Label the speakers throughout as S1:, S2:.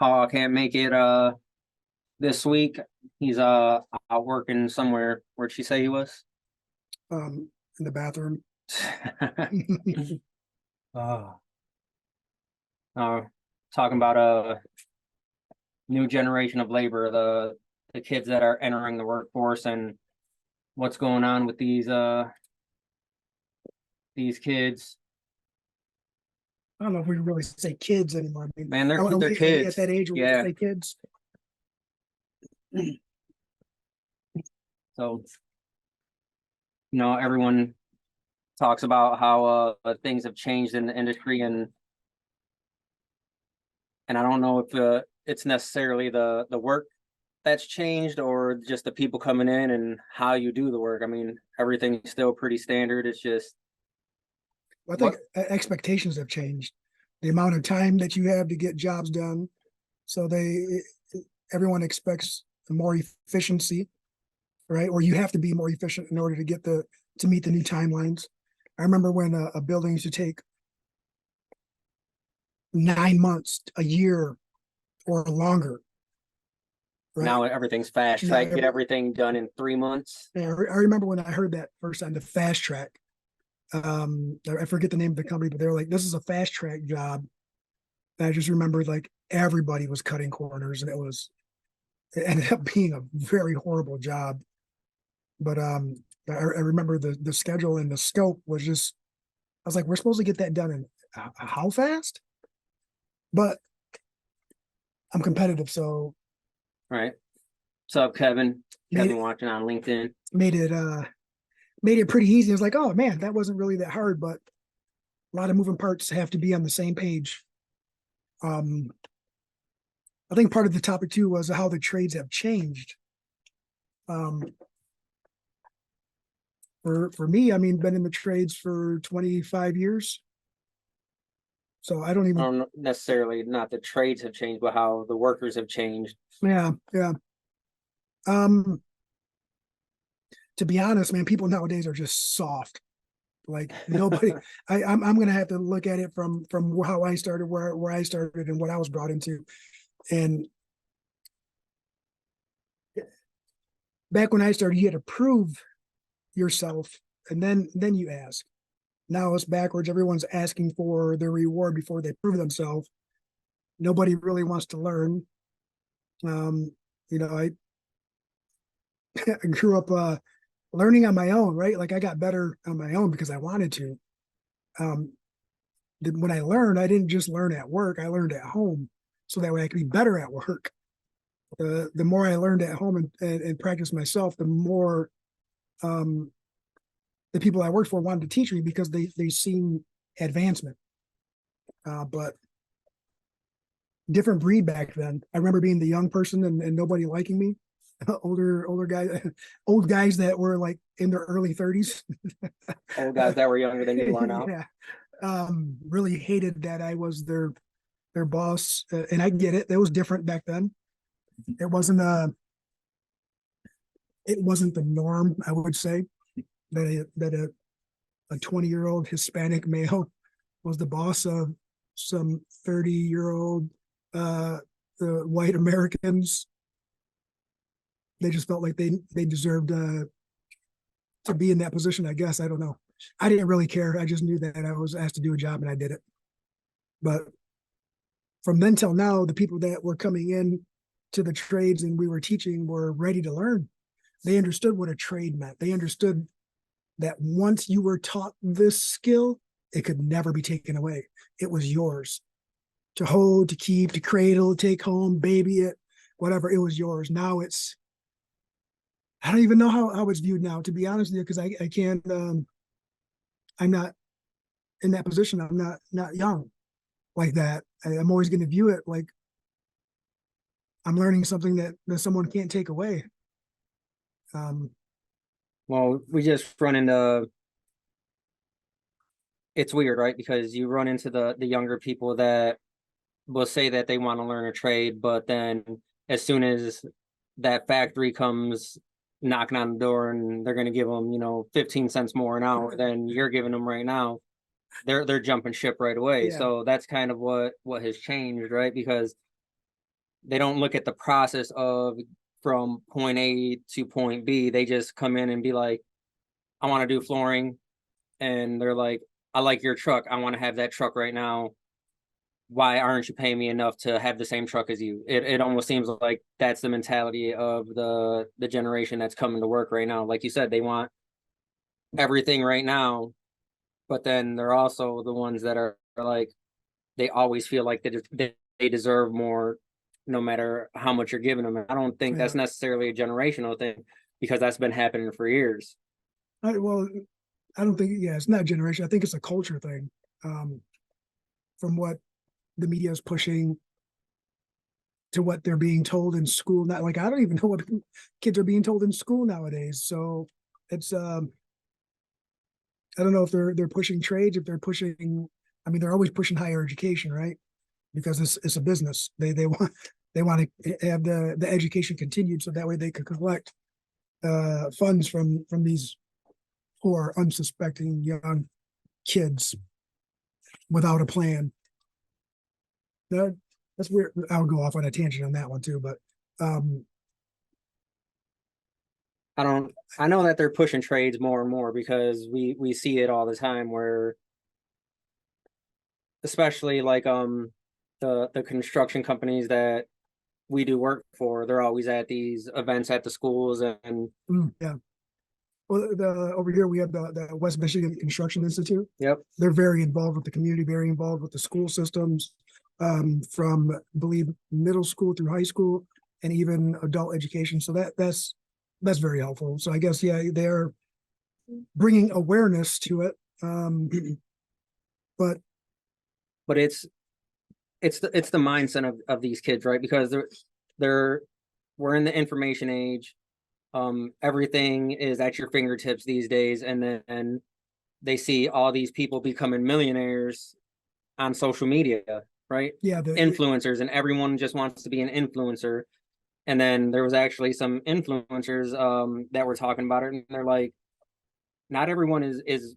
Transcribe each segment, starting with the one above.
S1: Paul can't make it this week. He's out working somewhere. Where'd she say he was?
S2: In the bathroom.
S1: Oh. Talking about a new generation of labor, the kids that are entering the workforce and what's going on with these kids.
S2: I don't know if we really say kids anymore. I mean,
S1: Man, they're
S2: at
S1: kids.
S2: that age, we
S1: Yeah.
S2: say kids.
S1: So, everyone talks about how things have changed in the industry, and I don't know if it's necessarily the work that's changed or just the people coming in and how you do the work. I mean, everything's still pretty standard. It's just
S2: I think expectations have changed. The amount of time that you have to get jobs done, so everyone expects more efficiency, right? Or you have to be more efficient in order to to meet the new timelines. I remember when a building used to take 9 months, a year, or longer.
S1: Right? Now everything's fast track. Get everything done in 3 months.
S2: Yeah, I remember when I heard that first time, the fast track. I forget the name of the company, but they were like, "This is a fast track job." And I just remembered like everybody was cutting corners, and it ended up being a very horrible job. But I remember the schedule and the scope was just. I was like, "We're supposed to get that done in how fast?" But I'm competitive, so.
S1: Right. What's up, Kevin? Kevin watching on LinkedIn.
S2: Made it pretty easy. I was like, oh man, that wasn't really that hard, but a lot of moving parts have to be on the same page. I think part of the topic too was how the trades have changed. For me, I mean, been in the trades for 25 years. So I don't
S1: necessarily, not the trades have changed, but how the workers have changed.
S2: Yeah. To be honest, man, people nowadays are just soft. Like nobody, I'm gonna have to look at it from how I started, where I started, and what I was brought into. And back when I started, you had to prove yourself, and then you ask. Now it's backwards. Everyone's asking for their reward before they prove themselves. Nobody really wants to learn. I grew up learning on my own, right? Like I got better on my own because I wanted to. When I learned, I didn't just learn at work. I learned at home, so that way I could be better at work. The more I learned at home and practiced myself, the more the people I worked for wanted to teach me because they seen advancement. But different breed back then. I remember being the young person and nobody liking me. Older guys, old guys that were like in their early 30s.
S1: Old guys that were younger than you are now.
S2: Yeah. Really hated that I was their boss, and I get it. It was different back then. It wasn't the norm, I would say, that a 20-year-old Hispanic male was the boss of some 30-year-old white Americans. They just felt like they deserved to be in that position, I guess. I don't know. I didn't really care. I just knew that I was asked to do a job and I did it. But from then till now, the people that were coming in to the trades and we were teaching were ready to learn. They understood what a trade meant. They understood that once you were taught this skill, it could never be taken away. It was yours to hold, to keep, to cradle, take home, baby it, whatever. It was yours. Now I don't even know how it's viewed now, to be honest with you, because I can't. I'm not in that position. I'm not young like that. I'm always going to view it like I'm learning something that someone can't take away.
S1: Well, we just run into. It's weird, right? Because you run into the younger people that will say that they want to learn a trade, but then as soon as that factory comes knocking on the door and they're going to give them 15 cents more an hour than you're giving them right now, they're jumping ship right away. Yeah. So that's kind of what has changed, right? Because they don't look at the process of from point A to point B. They just come in and be like, I want to do flooring. And they're like, I like your truck. I want to have that truck right now. Why aren't you paying me enough to have the same truck as you? It almost seems like that's the mentality of the generation that's coming to work right now. Like you said, they want everything right now, but then they're also the ones that are like, they always feel like they deserve more no matter how much you're giving them. And I don't think that's
S2: Yeah.
S1: necessarily a generational thing, because that's been happening for years.
S2: Well, I don't think, yeah, it's not a generation. I think it's a culture thing. Um, from what the media is pushing to what they're being told in school. Not like, I don't even know what kids are being told in school nowadays. So it's I don't know if they're pushing trades, if they're pushing, I mean, they're always pushing higher education, right? Because it's a business. They want to have the education continued so that way they could collect funds from these poor, unsuspecting young kids without a plan. That, that's weird. I'll go off on a tangent on that one too, but um,
S1: I know that they're pushing trades more and more, because we see it all the time, where especially like the construction companies that we do work for, they're always at these events at the schools. And
S2: yeah. Well, over here we have the West Michigan Construction Institute.
S1: yep.
S2: They're very involved with the community, very involved with the school systems, from I believe middle school through high school, and even adult education. So that's very helpful. So I guess, yeah, they're bringing awareness to it. But
S1: But it's the mindset of these kids, right? Because they're we're in the information age. Everything is at your fingertips these days, and then they see all these people becoming millionaires on social media, right?
S2: yeah,
S1: Influencers, and everyone just wants to be an influencer. And then there was actually some influencers that were talking about it, and they're like, not everyone is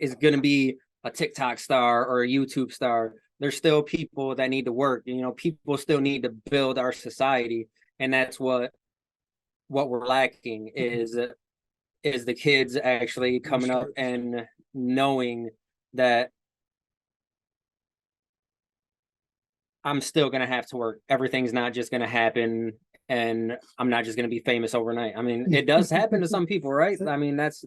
S1: going to be a TikTok star or a YouTube star. There's still people that need to work. You know, people still need to build our society, and that's what we're lacking is the kids actually coming up and knowing that I'm still gonna have to work. Everything's not just gonna happen, and I'm not just gonna be famous overnight. I mean, it does happen to some people, right? I mean, that's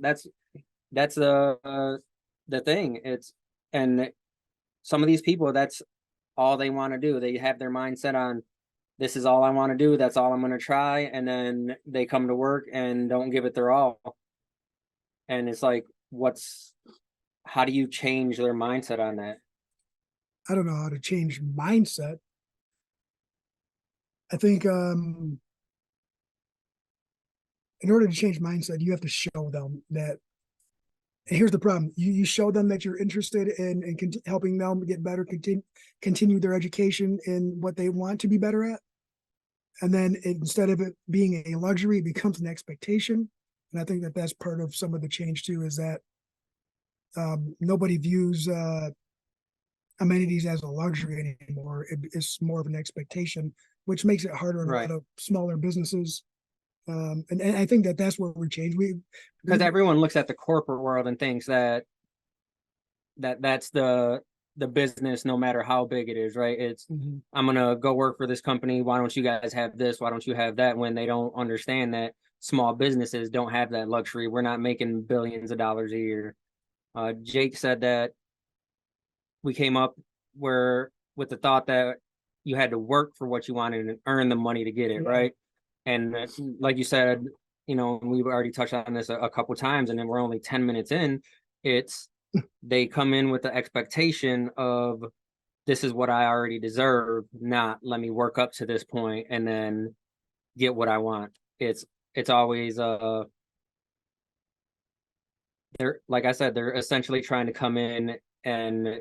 S1: the thing. It's and some of these people, that's all they want to do. They have their mindset on, this is all I want to do. That's all I'm going to try, and then they come to work and don't give it their all. And it's like, how do you change their mindset on that?
S2: I don't know how to change mindset. I think in order to change mindset, you have to show them that. And here's the problem: you show them that you're interested in helping them get better, continue their education in what they want to be better at, and then instead of it being a luxury, it becomes an expectation. And I think that that's part of some of the change too, is that nobody views amenities as a luxury anymore. It's more of an expectation, which makes it harder on a lot of smaller businesses. And I think that that's where we're changed.
S1: Because everyone looks at the corporate world and thinks that's the business, no matter how big it is, right? It's I'm gonna go work for this company. Why don't you guys have this? Why don't you have that? When they don't understand that small businesses don't have that luxury. We're not making billions of dollars a year. Jake said that we came up with the thought that you had to work for what you wanted and earn the money to get it, right? And like you said, you know, we've already touched on this a couple times, and then we're only 10 minutes in. It's they come in with the expectation of, this is what I already deserve, not let me work up to this point and then get what I want. It's always they're, like I said, they're essentially trying to come in and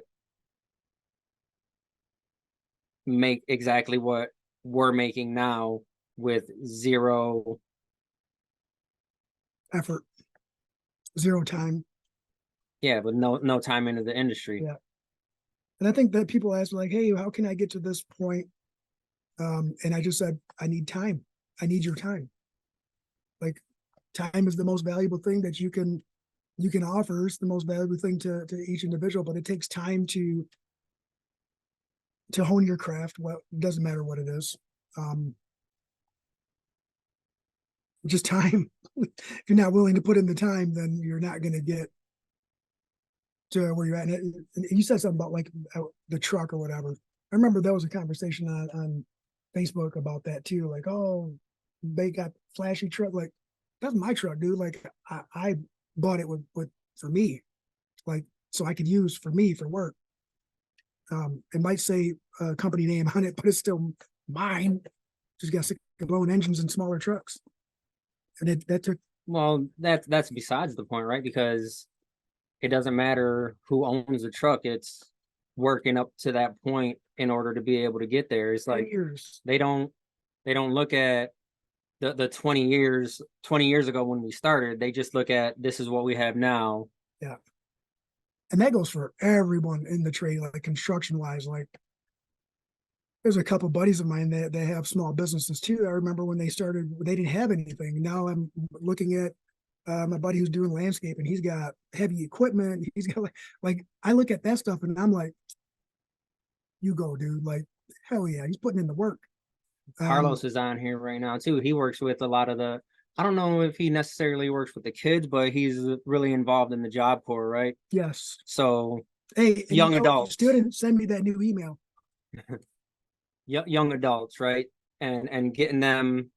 S1: make exactly what we're making now with zero
S2: effort, zero time.
S1: Yeah, with no time into the industry.
S2: Yeah. And I think that people ask like, hey, how can I get to this point And I just said, I need time. I need your time. Like, time is the most valuable thing that you can offer. It's the most valuable thing to each individual, but it takes time to hone your craft. Well, it doesn't matter what it is. Um, just time. If you're not willing to put in the time, then you're not going to get to where you're at. And you said something about like the truck or whatever. I remember there was a conversation on Facebook about that too. Like, oh, they got flashy truck. Like, that's my truck, dude. Like, I bought it with for me, like, so I could use for me for work. It might say a company name on it, but it's still mine. Just got sick of blowing engines in smaller trucks, and that took.
S1: Well, that's besides the point, right? Because it doesn't matter who owns the truck, it's working up to that point in order to be able to get there. It's like
S2: Years.
S1: they don't look at the 20 years ago when we started. They just look at this is what we have now.
S2: Yeah. And that goes for everyone in the trade, like construction wise. Like, there's a couple buddies of mine that they have small businesses too. I remember when they started, they didn't have anything. Now I'm looking at my buddy who's doing landscape, and he's got heavy equipment. He's got like I look at that stuff and I'm like, you go, dude. Like, hell yeah, he's putting in the work.
S1: Carlos is on here right now too. He works with a lot of the, I don't know if he necessarily works with the kids, but he's really involved in the Job Corps, right?
S2: Yes.
S1: So
S2: Hey, and
S1: young
S2: you still
S1: adults,
S2: didn't send me that new email.
S1: young adults, right? And getting them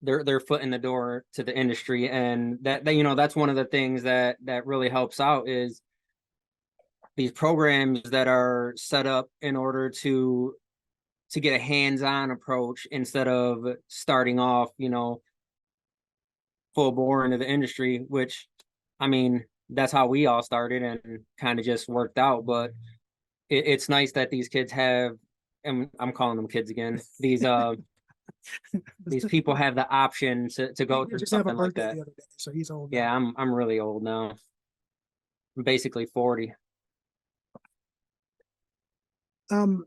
S1: their foot in the door to the industry. And that you know, that's one of the things that really helps out is these programs that are set up in order to get a hands-on approach instead of starting off, you know, full bore into the industry, which I mean, that's how we all started and kind of just worked out. But it's nice that these kids have, and I'm calling them kids again, these people have the option to go through
S2: Just have a
S1: something like
S2: birthday
S1: that.
S2: the other day, so he's old.
S1: Yeah,
S2: Now.
S1: I'm really old now. I'm basically 40.
S2: Um,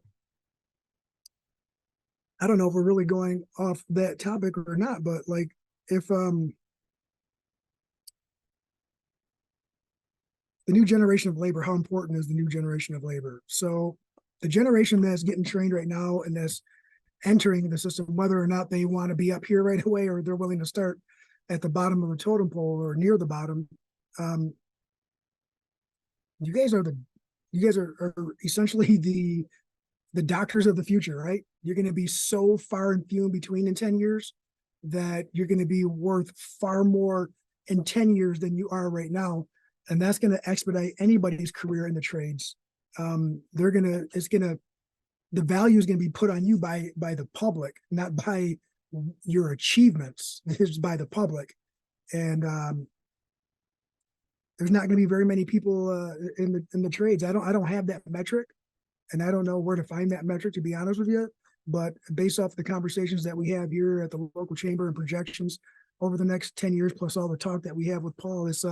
S2: I don't know if we're really going off that topic or not, but like, if the new generation of labor, how important is the new generation of labor? So the generation that's getting trained right now and that's entering the system, whether or not they want to be up here right away or they're willing to start at the bottom of the totem pole or near the bottom, um, you guys are are essentially the doctors of the future, right? You're going to be so far and few in between in 10 years that you're going to be worth far more in 10 years than you are right now. And that's going to expedite anybody's career in the trades. The value is going to be put on you by the public, not by your achievements. It's by the public. And there's not going to be very many people in the trades. I don't have that metric, and I don't know where to find that metric, to be honest with you. But based off the conversations that we have here at the local chamber and projections over the next 10 years, plus all the talk that we have with Paul, it's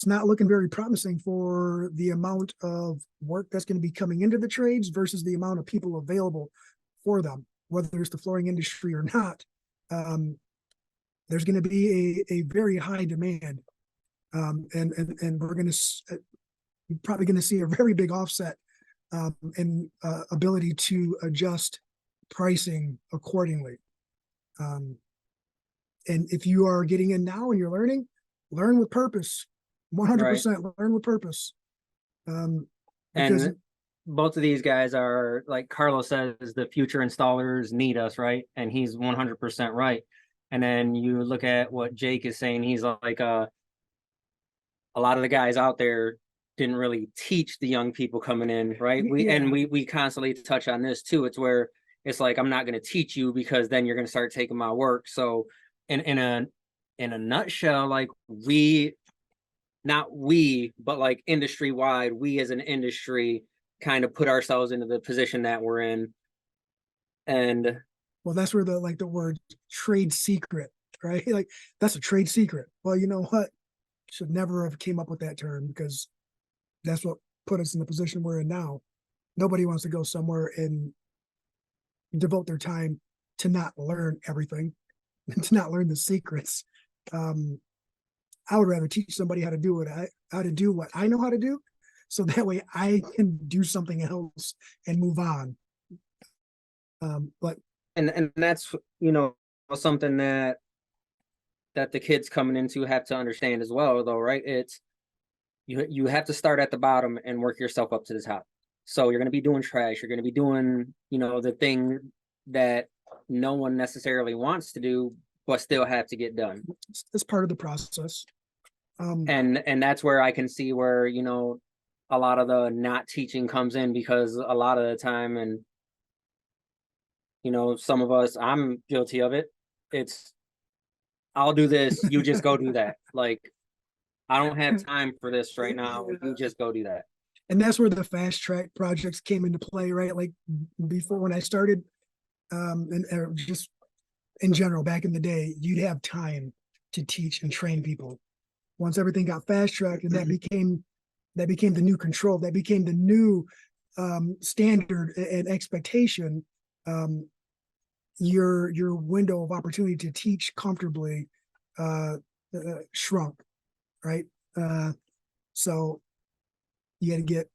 S2: not looking very promising for the amount of work that's going to be coming into the trades versus the amount of people available for them, whether it's the flooring industry or not. There's going to be a very high demand, and we're going to probably going to see a very big offset and ability to adjust pricing accordingly. And if you are getting in now and you're learning, learn with purpose. 100% learn with purpose. Because
S1: And both of these guys are, like Carlos says, the future installers need us, right? And he's 100% right. And then you look at what Jake is saying, he's like, a lot of the guys out there didn't really teach the young people coming in, right? We constantly touch on this too. It's where it's like, I'm not going to teach you because then you're going to start taking my work. So in a nutshell, like not we, but like industry wide, we as an industry kind of put ourselves into the position that we're in. And
S2: well, that's where the word trade secret, right? Like, that's a trade secret. Well, you know what? Should never have came up with that term, because that's what put us in the position we're in now. Nobody wants to go somewhere and devote their time to not learn everything, to not learn the secrets. I would rather teach somebody how to do what I know how to do, so that way I can do something else and move on. But
S1: And that's, something that the kids coming into have to understand as well, though, right? It's you have to start at the bottom and work yourself up to the top. So you're going to be doing trash. You're going to be doing, the thing that no one necessarily wants to do, but still have to get done.
S2: it's part of the process.
S1: And that's where I can see where, a lot of the not teaching comes in, because a lot of the time, and some of us, I'm guilty of it. It's, I'll do this, you just go do that. Like, I don't have time for this right now. You just go do that.
S2: And that's where the fast track projects came into play, right? Like before, when I started, and just in general, back in the day, you'd have time to teach and train people. Once everything got fast tracked, and that became the new control, that became the new standard and expectation. Your window of opportunity to teach comfortably shrunk, right? So you had to get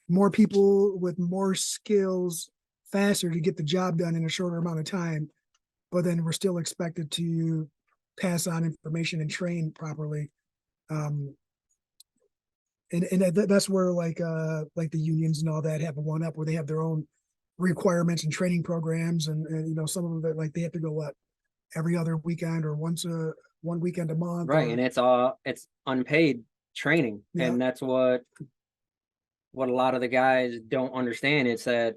S2: more people with more skills faster to get the job done in a shorter amount of time, but then we're still expected to pass on information and train properly. And that's where like the unions and all that have a one up, where they have their own requirements and training programs, and some of them that, like, they have to go every other weekend or one weekend a month,
S1: right? And it's unpaid training.
S2: Yeah.
S1: And that's what a lot of the guys don't understand. It's that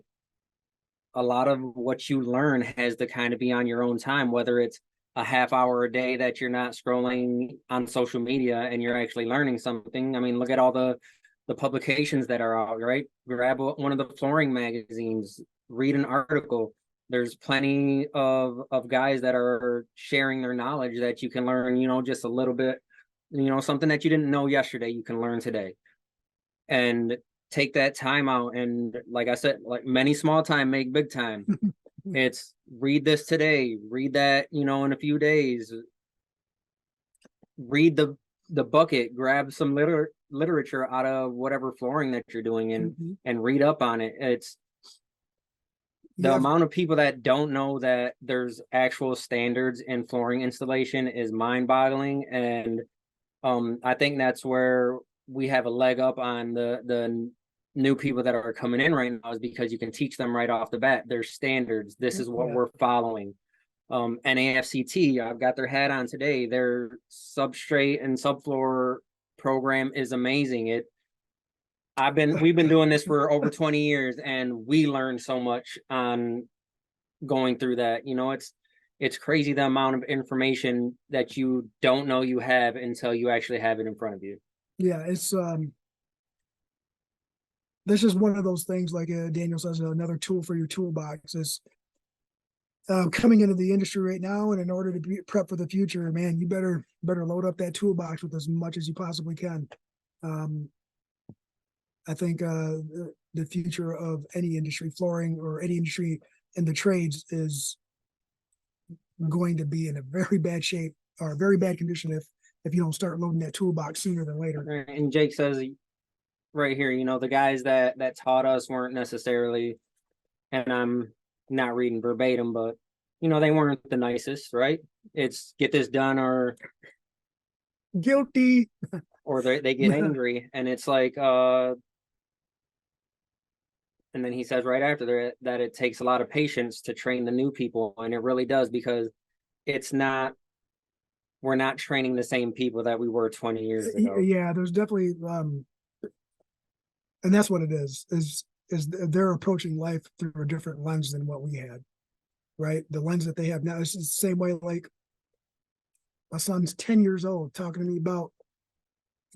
S1: a lot of what you learn has to kind of be on your own time, whether it's a half hour a day that you're not scrolling on social media and you're actually learning something. I mean, look at all the publications that are out, right? Grab one of the flooring magazines, read an article. There's plenty of guys that are sharing their knowledge that you can learn, just a little bit, something that you didn't know yesterday, you can learn today. And take that time out. And like I said, like, many small time make big time. It's read this today, read that, in a few days, read the bucket, grab some literature out of whatever flooring that you're doing, and read up on it. It's the amount of people that don't know that there's actual standards in flooring installation is mind-boggling. And I think that's where we have a leg up on the new people that are coming in right now, is because you can teach them right off the bat. There's standards. This is what we're following. NAFCT, I've got their hat on today. Their substrate and subfloor program is amazing. We've been doing this for over 20 years, and we learned so much on going through that. It's crazy the amount of information that you don't know you have until you actually have it in front of you.
S2: Yeah, it's this is one of those things, like Daniel says, another tool for your toolbox is coming into the industry right now. And in order to be prep for the future, man, you better load up that toolbox with as much as you possibly can. I think the future of any industry, flooring or any industry in the trades, is going to be in a very bad shape or a very bad condition if you don't start loading that toolbox sooner than later.
S1: And Jake says right here, the guys that taught us weren't necessarily, and I'm not reading verbatim, but they weren't the nicest, right? It's get this done, or
S2: guilty,
S1: or they get angry. And it's like and then he says right after that it takes a lot of patience to train the new people. And it really does, because we're not training the same people that we were 20 years ago.
S2: Yeah, there's definitely and that's what it is they're approaching life through a different lens than what we had, right? The lens that they have now is the same way. Like, my son's 10 years old talking to me about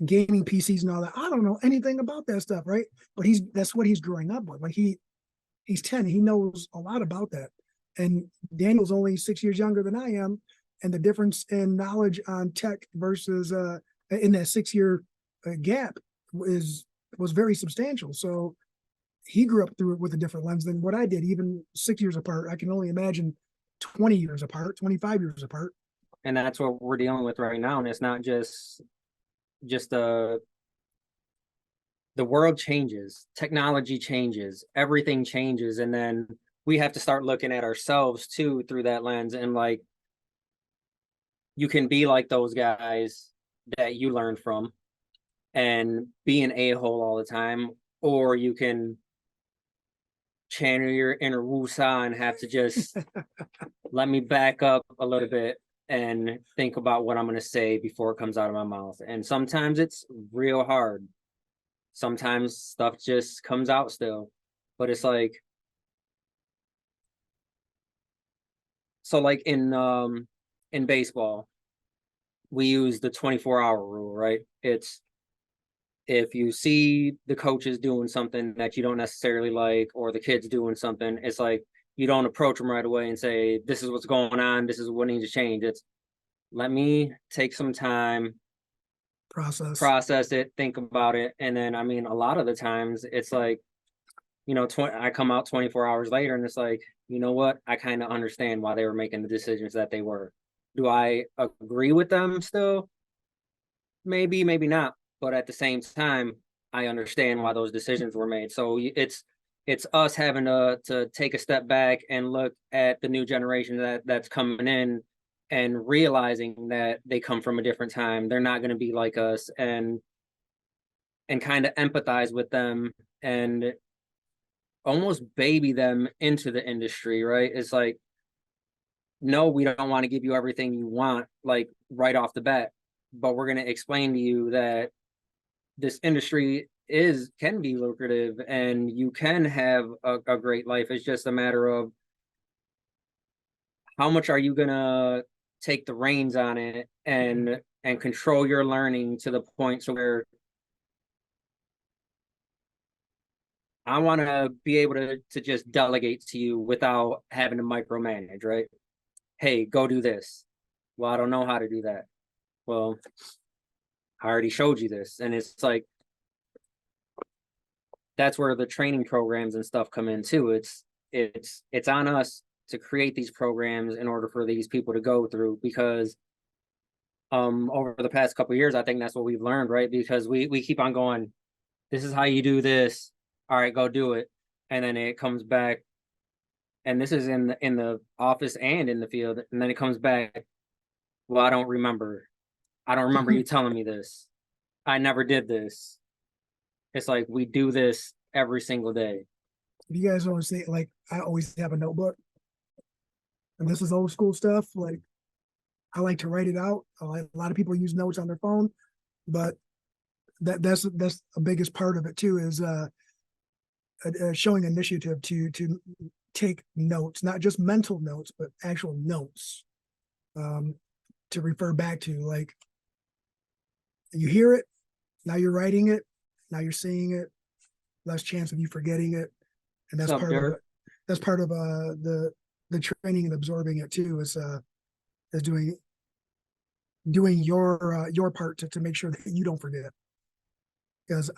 S2: gaming PCs and all that. I don't know anything about that stuff, right? But that's what he's growing up with. Like, he's 10, he knows a lot about that. And Daniel's only 6 years younger than I am, and the difference in knowledge on tech versus in that 6 year gap was very substantial. So he grew up through it with a different lens than what I did, even 6 years apart. I can only imagine 20 years apart, 25 years apart.
S1: And that's what we're dealing with right now. And it's not just the world changes, technology changes, everything changes, and then we have to start looking at ourselves too through that lens. And like, you can be like those guys that you learned from and be an a-hole all the time, or you can channel your inner woosah and have to just let me back up a little bit and think about what I'm going to say before it comes out of my mouth. And sometimes it's real hard. Sometimes stuff just comes out still, but it's like, so like in baseball, we use the 24-hour rule, right? It's, if you see the coaches doing something that you don't necessarily like, or the kids doing something, it's like, you don't approach them right away and say, this is what's going on, this is what needs to change. It's, let me take some time, process it, think about it. And then, I mean, a lot of the times it's like, I come out 24 hours later and it's like, you know what? I kind of understand why they were making the decisions that they were. Do I agree with them still? Maybe, maybe not. But at the same time, I understand why those decisions were made. So it's us having to take a step back and look at the new generation that's coming in, and realizing that they come from a different time. They're not going to be like us, and kind of empathize with them and almost baby them into the industry, right? It's like, no, we don't want to give you everything you want, like right off the bat, but we're going to explain to you that this industry can be lucrative and you can have a great life. It's just a matter of how much are you going to take the reins on it and control your learning to the point so where I want to be able to just delegate to you without having to micromanage, right? Hey, go do this. Well, I don't know how to do that. Well, I already showed you this. And it's like, that's where the training programs and stuff come in too. It's on us to create these programs in order for these people to go through, because over the past couple of years, I think that's what we've learned, right? Because we keep on going, this is how you do this. All right, go do it. And then it comes back, and this is in the office and in the field, and then it comes back, well, I don't remember. I don't remember you telling me this. I never did this. It's like, we do this every single day.
S2: You guys always say, like, I always have a notebook, and this is old school stuff. Like, I like to write it out. A lot of people use notes on their phone, but that's the biggest part of it too, is showing initiative to take notes, not just mental notes, but actual notes, to refer back to. Like, you hear it, now you're writing it, now you're seeing it, less chance of you forgetting it, and that's part of it. That's part of the training and absorbing it too, is doing your part to make sure that you don't forget. Because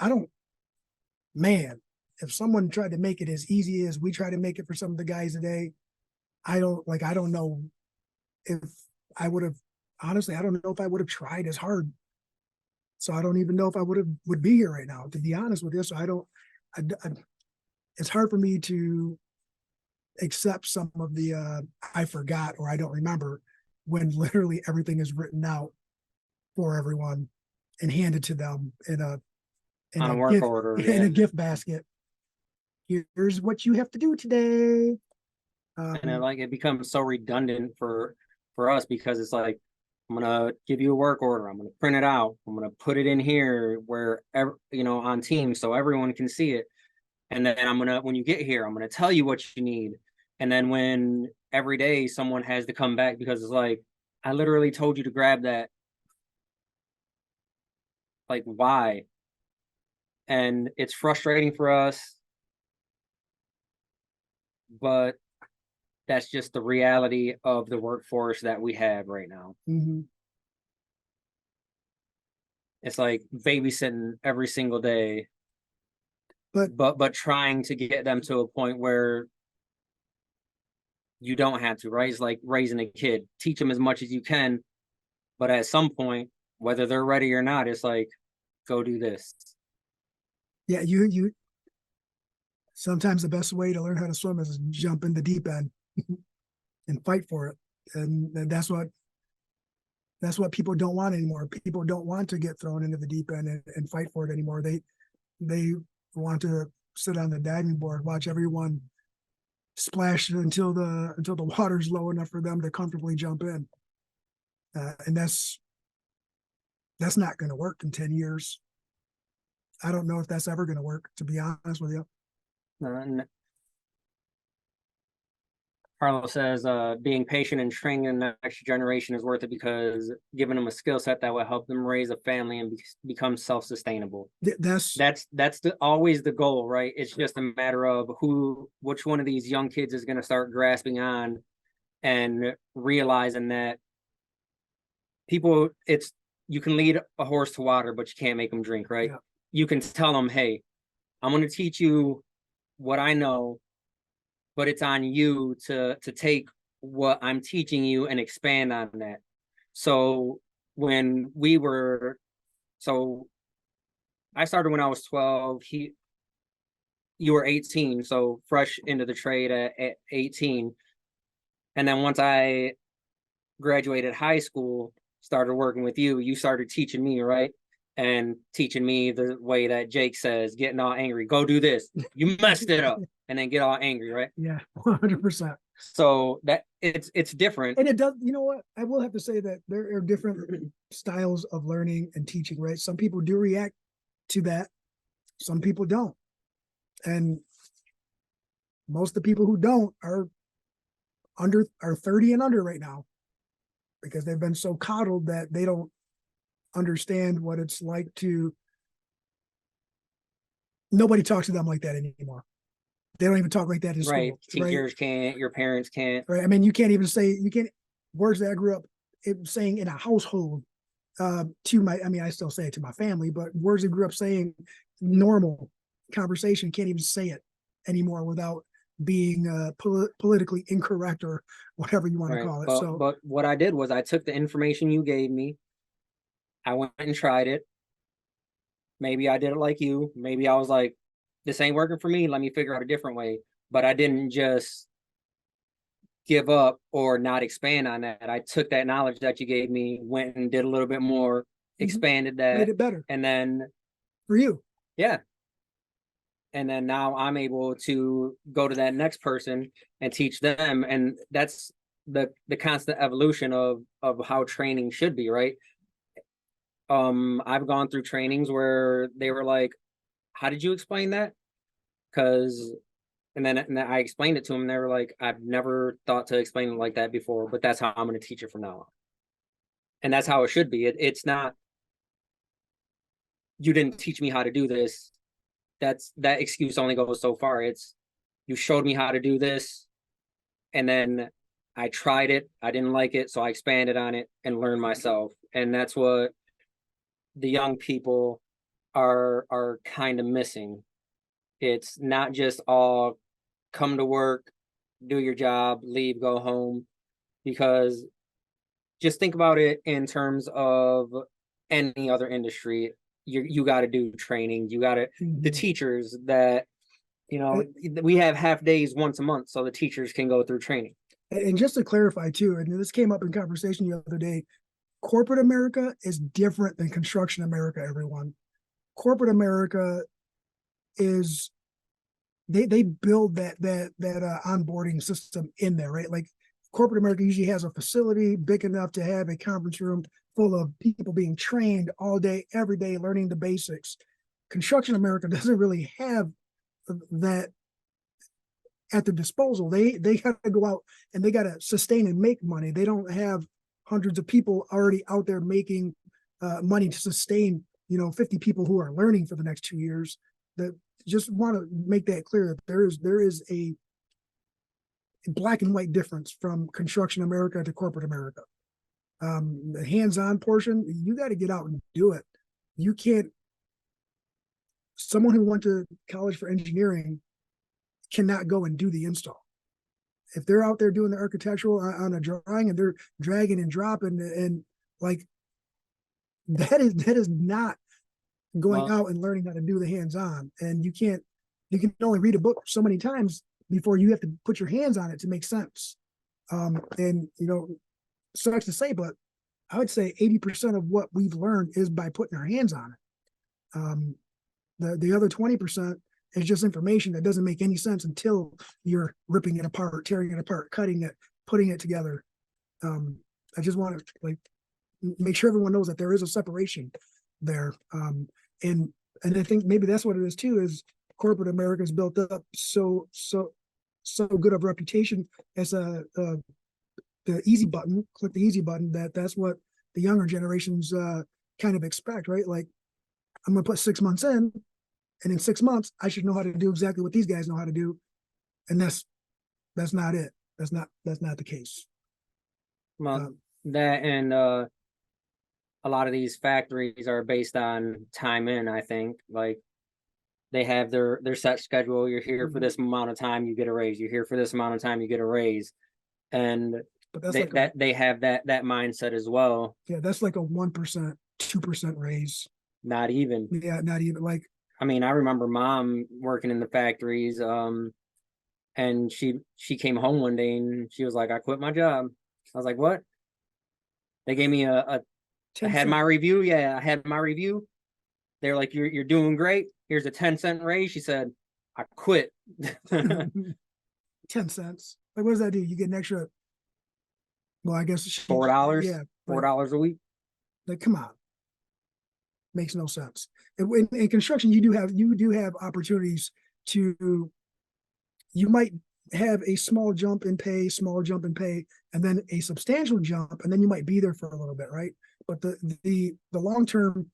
S2: man, if someone tried to make it as easy as we try to make it for some of the guys today, I don't know if I would have, honestly, I don't know if I would have tried as hard. So I don't even know if I would be here right now, to be honest with you. So it's hard for me to accept some of the I forgot or I don't remember, when literally everything is written out for everyone and handed to them in a
S1: work
S2: gift,
S1: order,
S2: in a gift basket. Here's what you have to do today.
S1: And it becomes so redundant for us, because it's like, I'm gonna give you a work order, I'm gonna print it out, I'm gonna put it in here where on Teams so everyone can see it, and then when you get here, I'm gonna tell you what you need. And then when every day someone has to come back because it's like, I literally told you to grab that, like, why? And it's frustrating for us, but that's just the reality of the workforce that we have right now.
S2: Mm-hmm.
S1: It's like babysitting every single day but trying to get them to a point where you don't have to, right? It's like raising a kid. Teach them as much as you can, but at some point, whether they're ready or not, it's like, go do this.
S2: yeah, you sometimes the best way to learn how to swim is jump in the deep end and fight for it. And that's what people don't want anymore. People don't want to get thrown into the deep end and fight for it anymore. They want to sit on the diving board, watch everyone splash until the water's low enough for them to comfortably jump in. And that's not going to work in 10 years. I don't know if that's ever going to work, to be honest with you.
S1: And Carlos says, being patient and training the next generation is worth it because giving them a skill set that will help them raise a family and become self-sustainable.
S2: That's
S1: always the goal, right? It's just a matter of which one of these young kids is going to start grasping on and realizing that you can lead a horse to water, but you can't make them drink, right?
S2: Yeah.
S1: You can tell them, hey, I'm going to teach you what I know, but it's on you to take what I'm teaching you and expand on that. So I started when I was 12. You were 18, so fresh into the trade at 18. And then once I graduated high school, started working with you, you started teaching me, right? And teaching me the way that Jake says, getting all angry, go do this. You messed it up. And then get all angry, right?
S2: Yeah, 100%.
S1: So that it's different.
S2: And it does, you know what? I will have to say that there are different styles of learning and teaching, right? Some people do react to that. Some people don't. And most of the people who don't are 30 and under right now because they've been so coddled that they don't understand what it's like nobody talks to them like that anymore. They don't even talk like that in
S1: right.
S2: school.
S1: Teachers
S2: right?
S1: Can't, your parents can't.
S2: Right. I mean, you can't even say, words that I grew up saying in a household I still say it to my family, but words I grew up saying normal conversation, can't even say it anymore without being politically incorrect or whatever you want to call it.
S1: But what I did was I took the information you gave me, I went and tried it. Maybe I did it like you. Maybe I was like, this ain't working for me. Let me figure out a different way. But I didn't just give up or not expand on that. I took that knowledge that you gave me, went and did a little bit more, expanded that,
S2: made it better.
S1: And then
S2: for you.
S1: Yeah. And then now I'm able to go to that next person and teach them. And that's the constant evolution of how training should be, right? I've gone through trainings where they were like, how did you explain that? And then I explained it to them and they were like, I've never thought to explain it like that before, but that's how I'm going to teach it from now on. And that's how it should be. It's not, you didn't teach me how to do this. That excuse only goes so far. It's, you showed me how to do this and then I tried it. I didn't like it. So I expanded on it and learned myself. And that's what the young people are kind of missing. It's not just all come to work, do your job, leave, go home. Because just think about it in terms of any other industry. You got to do training. You got to, the teachers that, we have half days once a month so the teachers can go through training.
S2: And just to clarify too, and this came up in conversation the other day, corporate America is different than construction America, everyone. Corporate America is, they build that onboarding system in there, right? Like corporate America usually has a facility big enough to have a conference room full of people being trained all day, every day, learning the basics. Construction America doesn't really have that at their disposal. They got to go out and they got to sustain and make money. They don't have hundreds of people already out there making money to sustain 50 people who are learning for the next 2 years. That just want to make that clear that there is a black and white difference from construction America to corporate America. The hands-on portion, you got to get out and do it. You can't someone who went to college for engineering cannot go and do the install. If they're out there doing the architectural on a drawing and they're dragging and dropping and like that is not going out and learning how to do the hands-on. And you can only read a book so many times before you have to put your hands on it to make sense. And sucks to say, but I would say 80% of what we've learned is by putting our hands on it. The other 20% is just information that doesn't make any sense until you're ripping it apart, tearing it apart, cutting it, putting it together. I just want to make sure everyone knows that there is a separation there. And I think maybe that's what it is too, is corporate America's built up so good of reputation as the easy button, click the easy button, that's what the younger generations kind of expect, right? Like, I'm gonna put 6 months in, and in 6 months I should know how to do exactly what these guys know how to do. And that's not it. That's not the case.
S1: Well, that and a lot of these factories are based on time in, I think. Like, they have their set schedule. You're here for this amount of time, you get a raise. You're here for this amount of time, you get a raise. And
S2: but that's
S1: they have that mindset as well.
S2: Yeah, that's like a 1%, 2% raise.
S1: Not even.
S2: Yeah, not even. Like,
S1: I mean, I remember mom working in the factories, and she came home one day and she was like, I quit my job. I was like, what? They gave me I had my review. Yeah, I had my review. They're like, you're doing great. Here's a 10-cent raise. She said, I quit.
S2: 10 cents. Like, what does that do? You get an extra, well, I guess
S1: $4.
S2: Yeah.
S1: $4 a week.
S2: Like, come on. Makes no sense. In construction, you do have opportunities to, you might have a small jump in pay, and then a substantial jump, and then you might be there for a little bit, right? But the long-term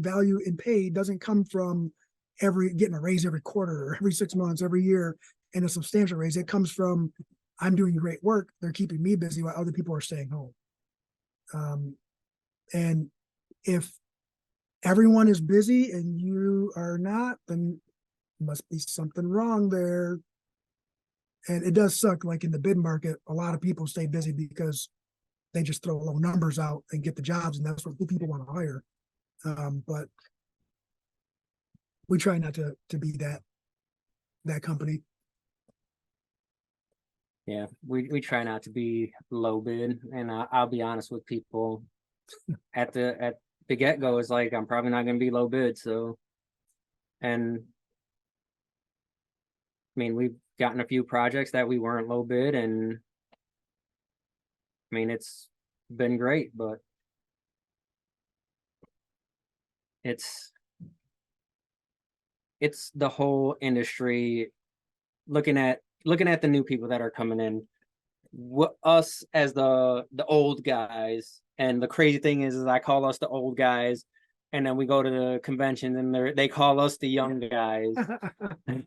S2: value in pay doesn't come from getting a raise every quarter or every 6 months, every year, and a substantial raise. It comes from, I'm doing great work. They're keeping me busy while other people are staying home. And if everyone is busy and you are not, then must be something wrong there. And it does suck. Like, in the bid market, a lot of people stay busy because they just throw low numbers out and get the jobs, and that's what people want to hire. But we try not to be that company.
S1: Yeah, we try not to be low bid, and I'll be honest with people. At the get-go, is like, I'm probably not going to be low bid. So, and I mean, we've gotten a few projects that we weren't low bid, and I mean, it's been great, but it's the whole industry. Looking at the new people that are coming in, what us as the old guys. And the crazy thing is I call us the old guys, and then we go to the convention and they call us the young guys. And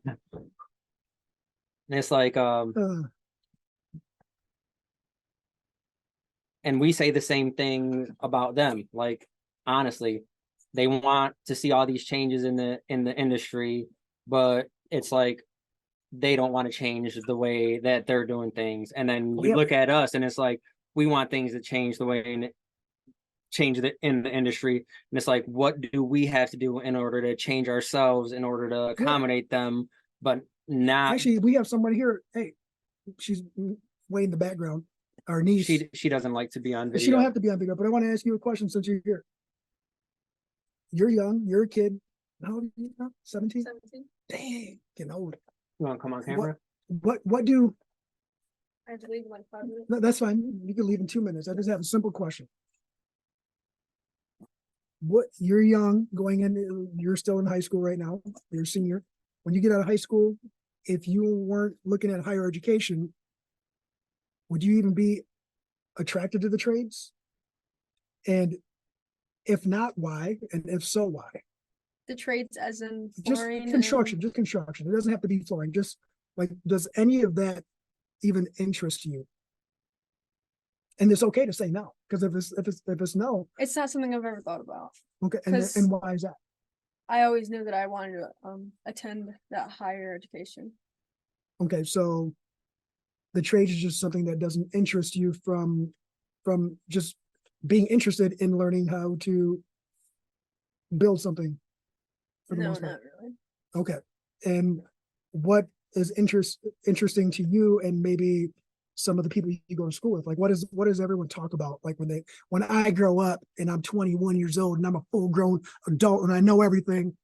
S1: it's like, and we say the same thing about them. Like, honestly, they want to see all these changes in the industry, but it's like, they don't want to change the way that they're doing things. And then you look at us and it's like, we want things to change the way in the industry. And it's like, what do we have to do in order to change ourselves, in order to accommodate them? But not
S2: actually, we have somebody here. Hey, she's way in the background. Our niece.
S1: She doesn't like to be on video.
S2: She don't have to be on video, but I want to ask you a question since you're here. You're young, you're a kid. How old are you now? 17?
S3: 17.
S2: Dang, getting old.
S1: You want to come on camera?
S2: What do
S3: I have to leave in like 5 minutes.
S2: No, that's fine. You can leave in 2 minutes. I just have a simple question. What, you're young, going in, you're still in high school right now, you're a senior. When you get out of high school, if you weren't looking at higher education, would you even be attracted to the trades? And if not, why? And if so, why?
S3: The trades as in
S2: Just
S3: flooring
S2: construction,
S3: and
S2: just construction. It doesn't have to be flooring. Just like, does any of that even interest you? And it's okay to say no, because if it's no,
S3: It's not something I've ever thought about.
S2: okay,
S3: 'Cause-
S2: and why is that?
S3: I always knew that I wanted to attend that higher education.
S2: Okay, so the trade is just something that doesn't interest you from just being interested in learning how to build something for the
S3: No,
S2: most
S3: not
S2: part.
S3: really.
S2: Okay, and what is interesting to you and maybe some of the people you go to school with? Like, what does everyone talk about? Like when I grow up and I'm 21 years old and I'm a full grown adult and I know everything,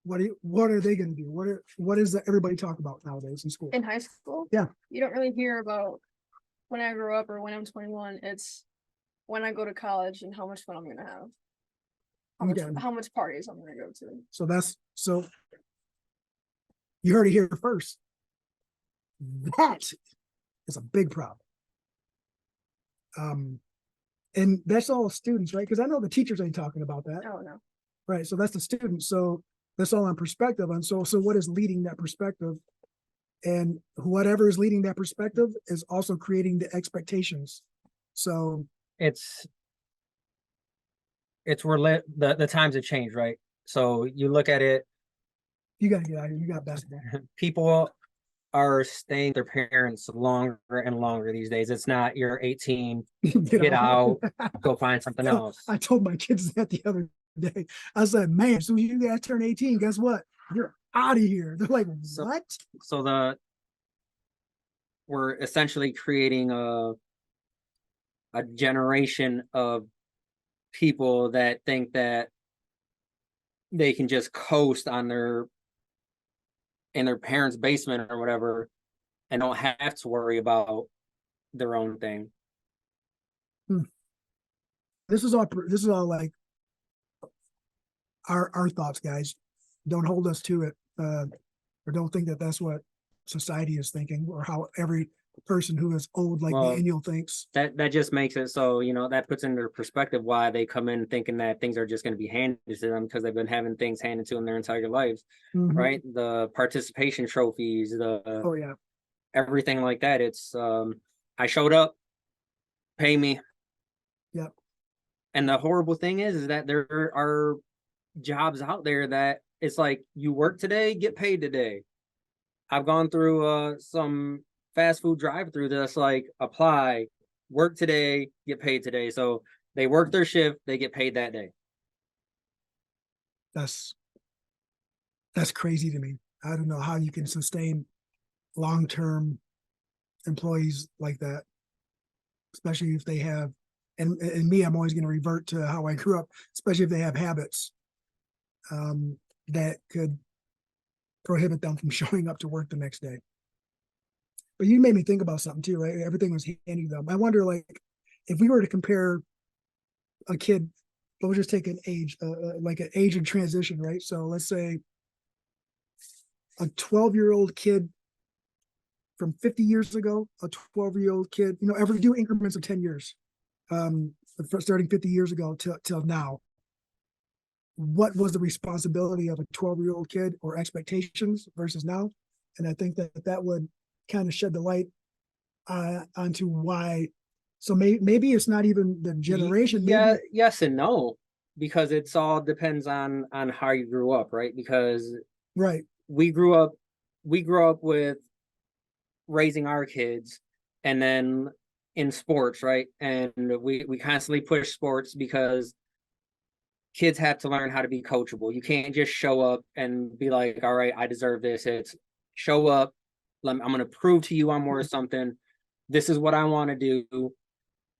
S2: what are they going to do? What is that everybody talk about nowadays in school?
S3: In high school?
S2: Yeah.
S3: You don't really hear about when I grow up or when I'm 21. It's when I go to college and how much fun I'm gonna have.
S2: Okay.
S3: How much parties I'm gonna go to.
S2: So you heard it here first. That is a big problem. And that's all students, right? Because I know the teachers ain't talking about that,
S3: Oh no.
S2: right? So that's the students. So that's all on perspective. And so what is leading that perspective? And whatever is leading that perspective is also creating the expectations. So
S1: It's where the times have changed, right? So you look at it,
S2: you got to get out of here. You got basketball.
S1: people are staying with their parents longer and longer these days. It's not you're 18, get out, go find something else.
S2: I told my kids that the other day. I said, man, as soon as you guys turn 18, guess what? You're out of here. They're like, what?
S1: So we're essentially creating a generation of people that think that they can just coast on in their parents' basement or whatever and don't have to worry about their own thing.
S2: This is all like our thoughts, guys. Don't hold us to it, or don't think that that's what society is thinking or how every person who is old like
S1: Well,
S2: Daniel thinks.
S1: That just makes it so, that puts into perspective why they come in thinking that things are just going to be handed to them because they've been having things handed to them their entire lives,
S2: Mhm.
S1: right? The participation trophies,
S2: Oh yeah.
S1: everything like that. It's I showed up, pay me.
S2: Yep.
S1: And the horrible thing is that there are jobs out there that it's like you work today, get paid today. I've gone through some fast food drive-through that's like apply, work today, get paid today. So they work their shift, they get paid that day.
S2: That's crazy to me. I don't know how you can sustain long-term employees like that, especially if they have, and me, I'm always going to revert to how I grew up, especially if they have habits that could prohibit them from showing up to work the next day. But you made me think about something too, right? Everything was handing them. I wonder, like, if we were to compare a kid, we'll just take an age, like an age of transition, right? So let's say a 12-year-old kid from 50 years ago, a 12-year-old kid, ever do increments of 10 years, starting 50 years ago till now. What was the responsibility of a 12-year-old kid or expectations versus now? And I think that would kind of shed the light onto why. So maybe it's not even the generation.
S1: Yeah,
S2: maybe
S1: yes and no, because it's all depends on how you grew up, right? Because
S2: right.
S1: we grew up with raising our kids and then in sports, right? And we constantly push sports because kids have to learn how to be coachable. You can't just show up and be like, all right, I deserve this. It's show up. I'm going to prove to you I'm worth something. This is what I want to do.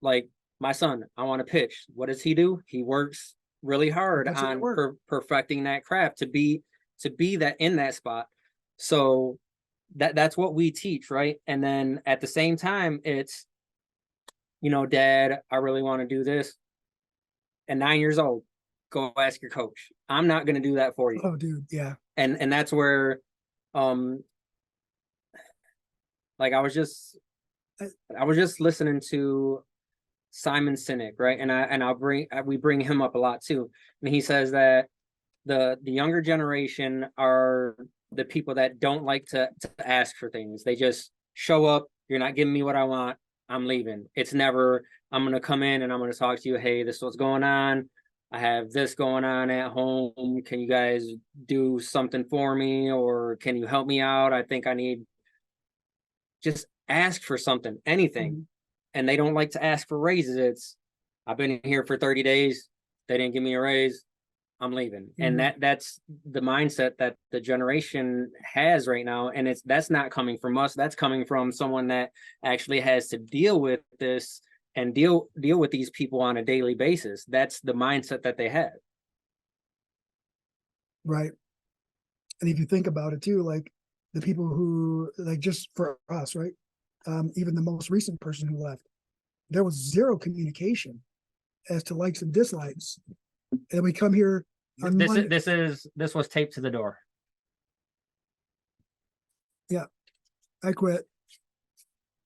S1: Like my son, I want to pitch. What does he do? He works really hard on perfecting that craft to be that in that spot. So that's what we teach, right? And then at the same time, it's, Dad, I really want to do this. At 9 years old, go ask your coach. I'm not going to do that for you.
S2: Oh, dude, yeah.
S1: And that's where, like I was just listening to Simon Sinek, right? And we bring him up a lot too. And he says that the younger generation are the people that don't like to ask for things. They just show up. You're not giving me what I want. I'm leaving. It's never, I'm going to come in and I'm going to talk to you. Hey, this is what's going on. I have this going on at home. Can you guys do something for me? Or can you help me out? I think I need, just ask for something, anything.
S2: Mhm.
S1: And they don't like to ask for raises. It's, I've been here for 30 days. They didn't give me a raise. I'm leaving. And
S2: Mhm.
S1: that's the mindset that the generation has right now. And that's not coming from us. That's coming from someone that actually has to deal with this and deal with these people on a daily basis. That's the mindset that they have.
S2: Right. And if you think about it too, like the people who, like, just for us, right? Even the most recent person who left, there was zero communication as to likes and dislikes. And we come here on Monday.
S1: This was taped to the door.
S2: Yeah, I quit,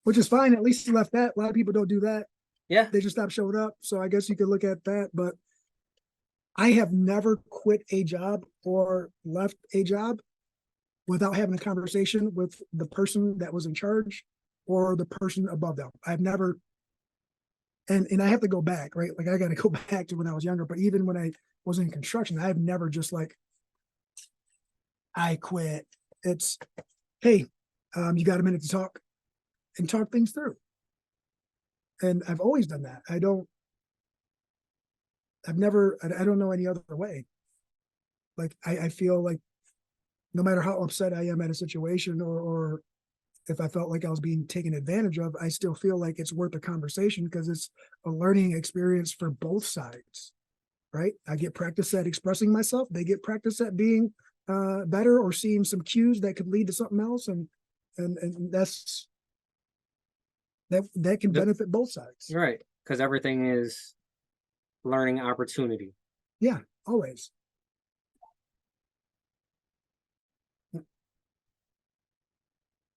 S2: which is fine. At least he left that. A lot of people don't do that.
S1: Yeah.
S2: They just stop showing up. So I guess you could look at that. But I have never quit a job or left a job without having a conversation with the person that was in charge or the person above them. I've never, and I have to go back, right? Like I got to go back to when I was younger. But even when I was in construction, I've never just like, I quit. It's, hey, you got a minute to talk and talk things through. And I've always done that. I don't know any other way. Like I feel like no matter how upset I am at a situation or if I felt like I was being taken advantage of, I still feel like it's worth a conversation because it's a learning experience for both sides, right? I get practice at expressing myself. They get practice at being better or seeing some cues that could lead to something else. And that's, that can benefit both sides.
S1: Right. Because everything is learning opportunity.
S2: Yeah, always.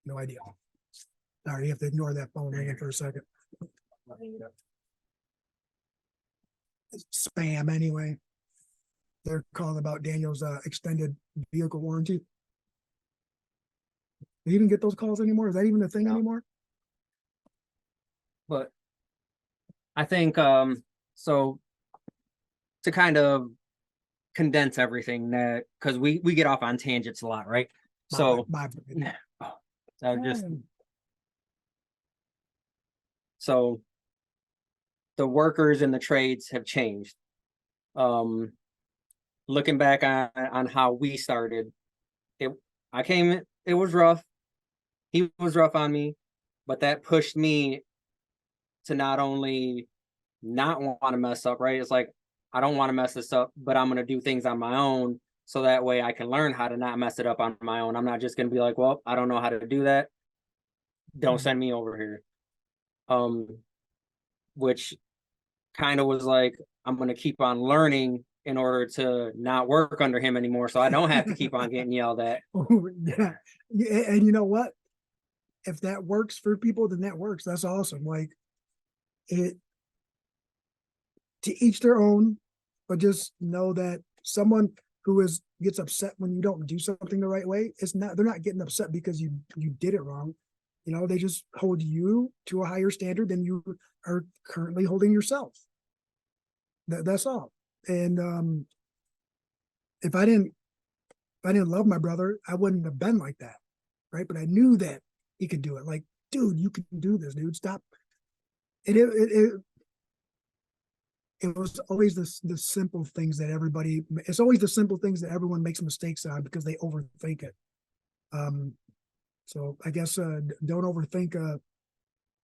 S2: No idea. Sorry, you have to ignore that phone ringing for a second. It's spam anyway. They're calling about Daniel's extended vehicle warranty. Do you even get those calls anymore? Is that even a thing anymore?
S1: But I think so to kind of condense everything that because we get off on tangents a lot, right? So I just so the workers and the trades have changed. Looking back on how we started, it was rough. He was rough on me, but that pushed me to not only not want to mess up, right? It's like I don't want to mess this up, but I'm gonna do things on my own so that way I can learn how to not mess it up on my own. I'm not just gonna be like, well, I don't know how to do that. Don't send me over here. Which kind of was like, I'm gonna keep on learning in order to not work under him anymore, so I don't have to keep on getting yelled at.
S2: Yeah. And you know what? If that works for people, then that works. That's awesome. Like it, to each their own, but just know that someone who gets upset when you don't do something the right way, they're not getting upset because you did it wrong. You know, they just hold you to a higher standard than you are currently holding yourself. That's all. And if I didn't love my brother, I wouldn't have been like that, right? But I knew that he could do it. Like, dude, you can do this, dude. Stop. And it was always the simple things that it's always the simple things that everyone makes mistakes on because they overthink it. So I guess don't overthink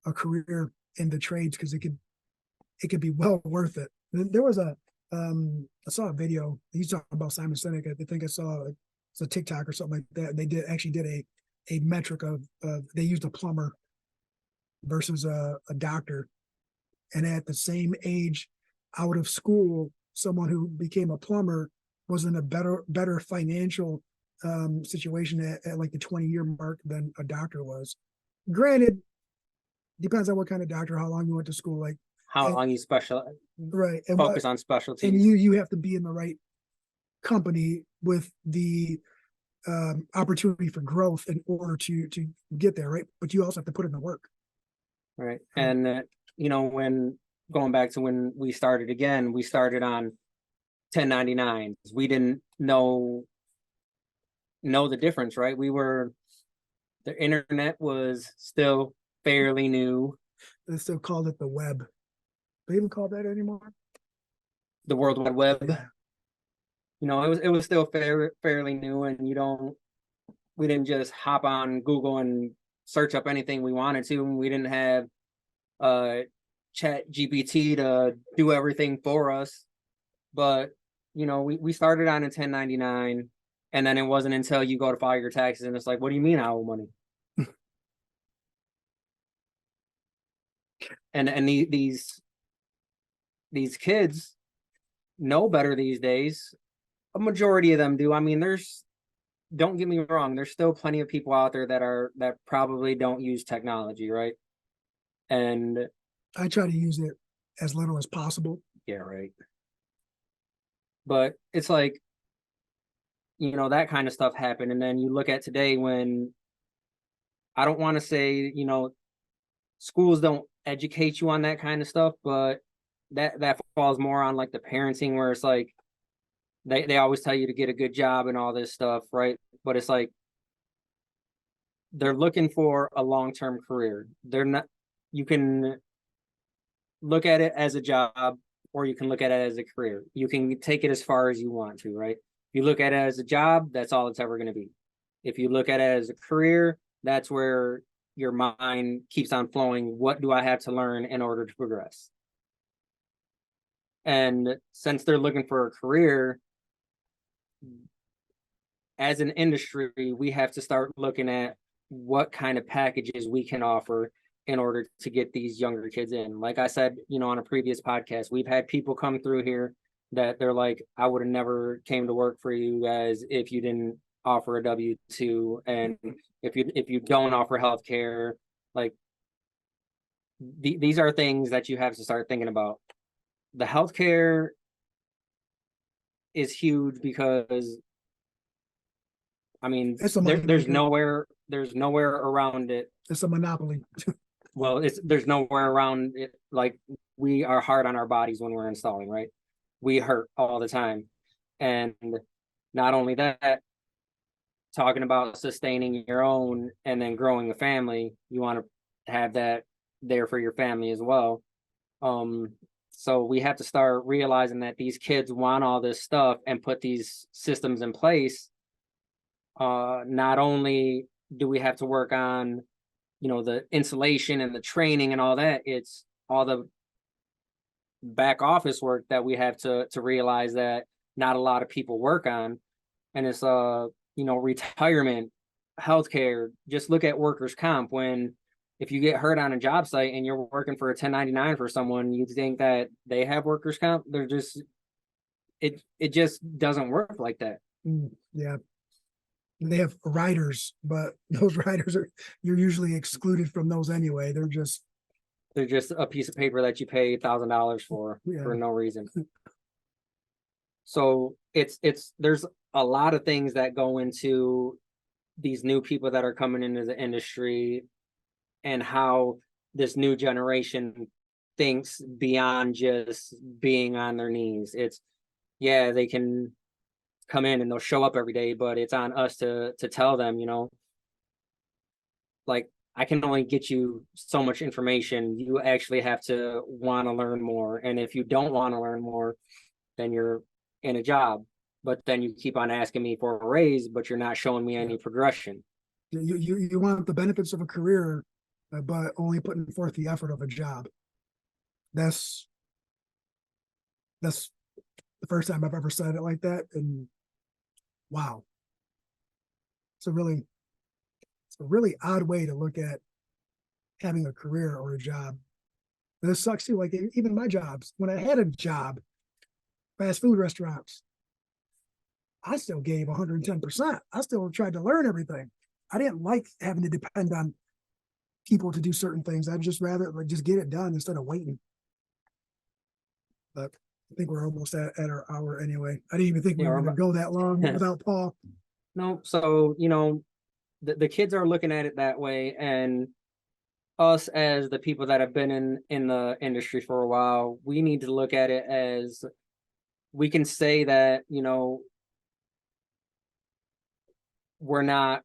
S2: a career in the trades because it could be well worth it. There was I saw a video. He's talking about Simon Sinek. I think I saw it's a TikTok or something like that. They did a metric of they used a plumber versus a doctor, and at the same age out of school, someone who became a plumber was in a better financial situation at like the 20-year mark than a doctor was. Granted, depends on what kind of doctor, how long you went to school, like
S1: how long you
S2: right, and
S1: focus on specialties.
S2: And you have to be in the right company with the opportunity for growth in order to get there, right? But you also have to put in the work.
S1: right?
S2: Oh.
S1: And when going back to when we started again, we started on 1099s. We didn't know the difference, right? The internet was still fairly new.
S2: They still called it the web. They even call that anymore?
S1: The World Wide Web,
S2: Yeah.
S1: it was still fairly new, and we didn't just hop on Google and search up anything we wanted to. We didn't have uh Chat GPT to do everything for us. But we started on a 1099, and then it wasn't until you go to file your taxes and it's like, what do you mean I owe money? And these kids know better these days. A majority of them do. I mean, don't get me wrong, there's still plenty of people out there that probably don't use technology, right? And
S2: I try to use it as little as possible.
S1: yeah, right. But it's like, that kind of stuff happened. And then you look at today, when I don't want to say, schools don't educate you on that kind of stuff, but that falls more on like the parenting, where it's like they always tell you to get a good job and all this stuff, right? But it's like they're looking for a long-term career. They're not, you can look at it as a job, or you can look at it as a career. You can take it as far as you want to, right? If you look at it as a job, that's all it's ever going to be. If you look at it as a career, that's where your mind keeps on flowing. What do I have to learn in order to progress? And since they're looking for a career, as an industry, we have to start looking at what kind of packages we can offer in order to get these younger kids in. Like I said, on a previous podcast, we've had people come through here that they're like, I would have never came to work for you guys if you didn't offer a W-2, and if you don't offer healthcare. Like, these are things that you have to start thinking about. The healthcare is huge because, I mean,
S2: It's a money
S1: there's
S2: maker.
S1: nowhere around it.
S2: It's a monopoly.
S1: Well, there's nowhere around it. Like, we are hard on our bodies when we're installing, right? We hurt all the time. And not only that, talking about sustaining your own and then growing a family, you want to have that there for your family as well. So we have to start realizing that these kids want all this stuff and put these systems in place. Not only do we have to work on, the insulation and the training and all that, it's all the back office work that we have to realize that not a lot of people work on. And it's retirement, healthcare. Just look at workers' comp. When if you get hurt on a job site and you're working for a 1099 for someone, you think that they have workers' comp. They're just it just doesn't work like that.
S2: Yeah. They have riders, but those riders you're usually excluded from those anyway. They're just
S1: a piece of paper that you pay $1,000 for no reason. So there's a lot of things that go into these new people that are coming into the industry, and how this new generation thinks beyond just being on their knees. It's, yeah, they can come in and they'll show up every day, but it's on us to tell them, like, I can only get you so much information. You actually have to want to learn more. And if you don't want to learn more, then you're in a job. But then you keep on asking me for a raise, but you're not showing me any progression.
S2: You want the benefits of a career, but only putting forth the effort of a job. That's the first time I've ever said it like that. And wow. It's a really odd way to look at having a career or a job. And this sucks too. Like, even my jobs, when I had a job, fast food restaurants, I still gave 110%. I still tried to learn everything. I didn't like having to depend on people to do certain things. I'd just rather just get it done instead of waiting. But I think we're almost at our hour anyway. I didn't even think we were going to go that long without Paul.
S1: No, so the kids are looking at it that way, and us as the people that have been in the industry for a while, we need to look at it as we can say that, you know, we're not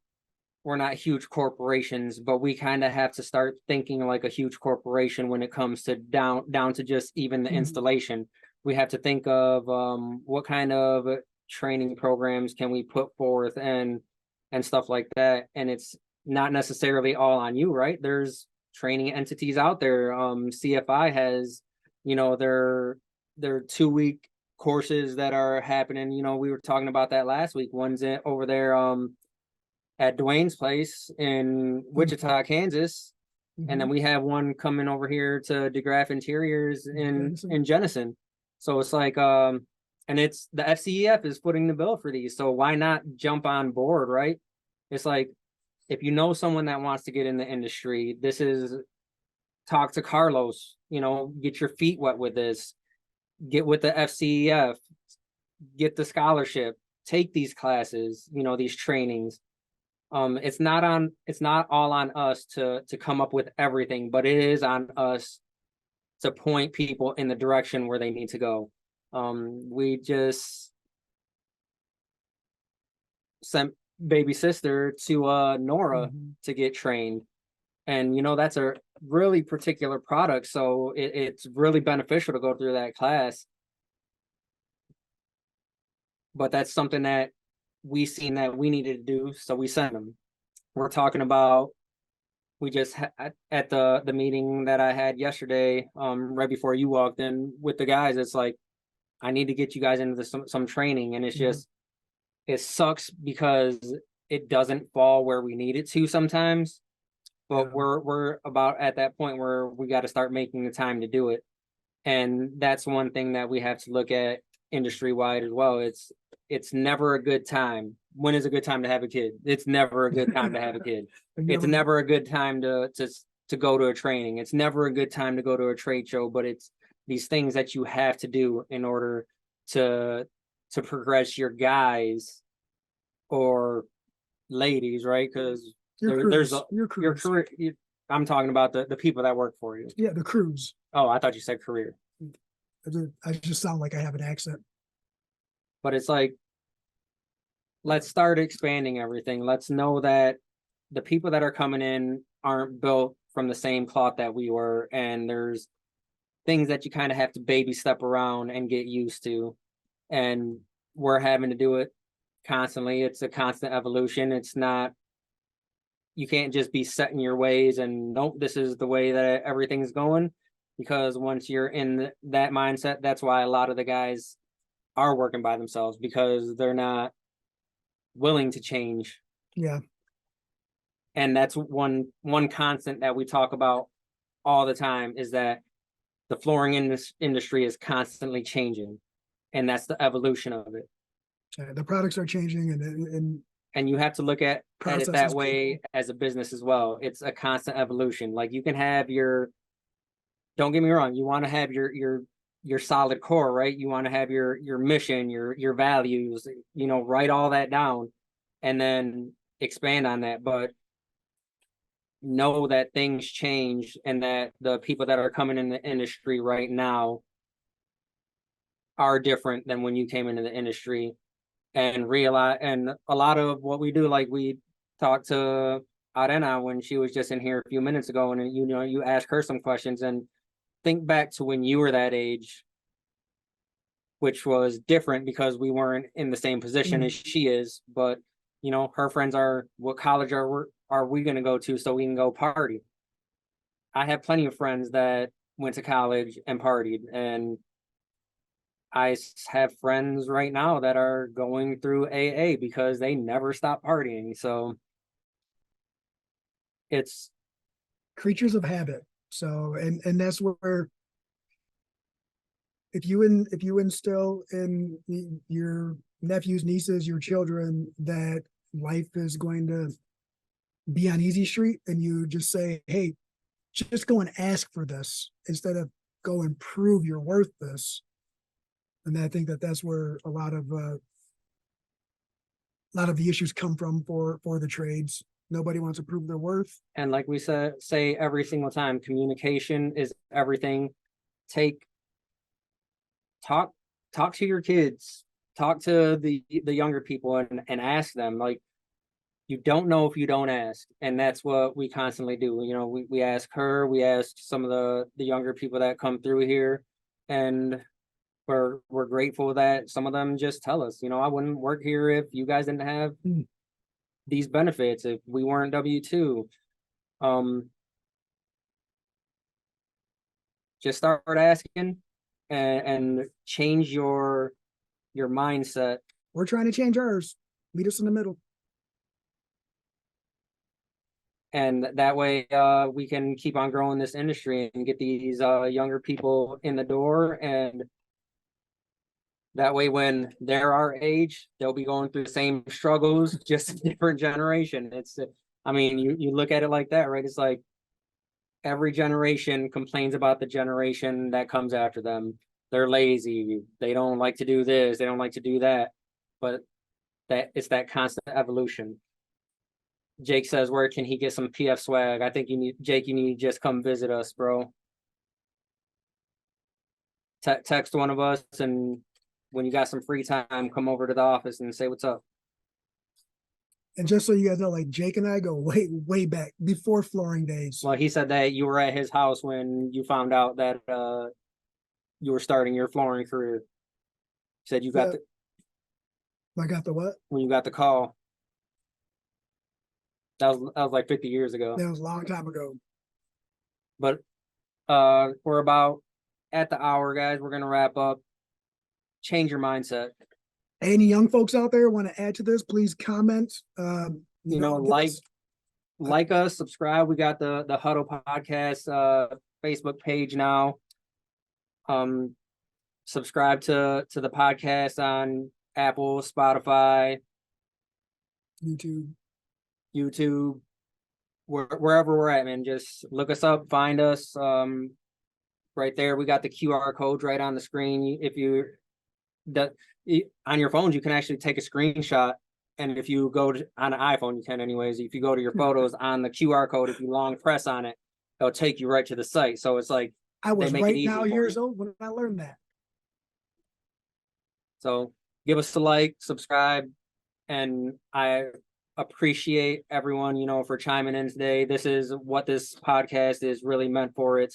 S1: we're not huge corporations, but we kind of have to start thinking like a huge corporation when it comes to down to just even the
S2: Mhm.
S1: installation. We have to think of what kind of training programs can we put forth and stuff like that. And it's not necessarily all on you, right? There's training entities out there. CFI has, you know, their 2 week courses that are happening. You know, we were talking about that last week. One's over there at Dwayne's place in Wichita, Kansas, and then
S2: Mhm.
S1: we have one coming over here to DeGraff Interiors
S2: Jenison.
S1: in Jenison. So it's like and it's the FCEF is footing the bill for these. So why not jump on board, right? It's like if you know someone that wants to get in the industry, this is talk to Carlos, you know, get your feet wet with this, get with the FCEF, get the scholarship, take these classes, you know, these trainings. It's not all on us to come up with everything, but it is on us to point people in the direction where they need to go. We just sent baby sister to Nora
S2: Mhm.
S1: to get trained, and you know that's a really particular product, so it's really beneficial to go through that class. But that's something that we seen that we needed to do, so we sent them. We're talking about we just at the meeting that I had yesterday, right before you walked in with the guys. It's like I need to get you guys into some training, and it's
S2: Mhm.
S1: just it sucks because it doesn't fall where we need it to sometimes. But
S2: Yeah.
S1: we're about at that point where we got to start making the time to do it, and that's one thing that we have to look at industry wide as well. It's never a good time. When is a good time to have a kid? It's never a good time to have a kid.
S2: And
S1: It's
S2: never-
S1: never a good time to go to a training. It's never a good time to go to a trade show, but it's these things that you have to do in order to to progress your guys or ladies, right? Because
S2: Your
S1: there's
S2: crews, your
S1: your
S2: crews.
S1: career. I'm talking about the people that work for you.
S2: Yeah, the crews.
S1: Oh, I thought you said career,
S2: I just sound like I have an accent.
S1: but it's like let's start expanding everything. Let's know that the people that are coming in aren't built from the same cloth that we were, and there's things that you kind of have to baby step around and get used to. And we're having to do it constantly. It's a constant evolution. It's not, you can't just be set in your ways and nope, this is the way that everything's going. Because once you're in that mindset, that's why a lot of the guys are working by themselves because they're not willing to change.
S2: Yeah.
S1: And that's one constant that we talk about all the time is that the flooring in this industry is constantly changing, and that's the evolution of it.
S2: The products are changing
S1: And you have to look at it that
S2: processes.
S1: way as a business as well. It's a constant evolution. Like you can have your, don't get me wrong, you want to have your solid core, right? You want to have your mission, your values, you know, write all that down and then expand on that. But know that things change and that the people that are coming in the industry right now are different than when you came into the industry and realize. And a lot of what we do, like we talked to Arena when she was just in here a few minutes ago, and you know, you ask her some questions and think back to when you were that age, which was different because we weren't in the same position as she is. But you know, her friends are, what college are we going to go to so we can go party? I have plenty of friends that went to college and partied, and have friends right now that are going through AA because they never stop partying. So it's
S2: Creatures of habit. So and that's where if you instill in your nephews, nieces, your children that life is going to be on easy street, and you just say, hey, just go and ask for this instead of go and prove you're worth this. And I think that that's where a lot of the issues come from for the trades. Nobody wants to prove their worth.
S1: And like we say every single time, communication is everything. Talk to your kids, talk to the younger people and ask them. Like, you don't know if you don't ask, and that's what we constantly do. You know, we ask her, we ask some of the younger people that come through here, and we're grateful that some of them just tell us, you know, I wouldn't work here if you guys didn't have these benefits, if we weren't W-2. Just start asking and change your mindset.
S2: We're trying to change ours. Meet us in the middle.
S1: And that way we can keep on growing this industry and get these younger people in the door. And that way when they're our age, they'll be going through the same struggles, just a different generation. It's, I mean, you look at it like that, right? It's like every generation complains about the generation that comes after them. They're lazy, they don't like to do this, they don't like to do that. But that it's that constant evolution. Jake says, where can he get some PF swag? I think Jake, you need to just come visit us, bro. Text one of us, and when you got some free time, come over to the office and say what's up.
S2: And just so you guys know, like Jake and I go way back before flooring days.
S1: Well, he said that you were at his house when you found out that you were starting your flooring career. He said you got
S2: I got the what?
S1: When you got the call. That was like 50 years ago.
S2: That was a long time ago.
S1: But we're about at the hour, guys. We're gonna wrap up. Change your mindset.
S2: Any young folks out there want to add to this, please comment.
S1: You know, like us, subscribe. We got the Huddle Podcast Facebook page now. Subscribe to the podcast on Apple, Spotify, YouTube, wherever we're at, man. Just look us up, find us. Right there, we got the QR code right on the screen. If you on your phones, you can actually take a screenshot, and if you go on an iPhone, you can anyways. If you go to your photos on the QR code, if you long press on it, it'll take you right to the site. So it's like
S2: I was right now years old when I learned that.
S1: So give us a like, subscribe, and I appreciate everyone, you know, for chiming in today. This is what this podcast is really meant for.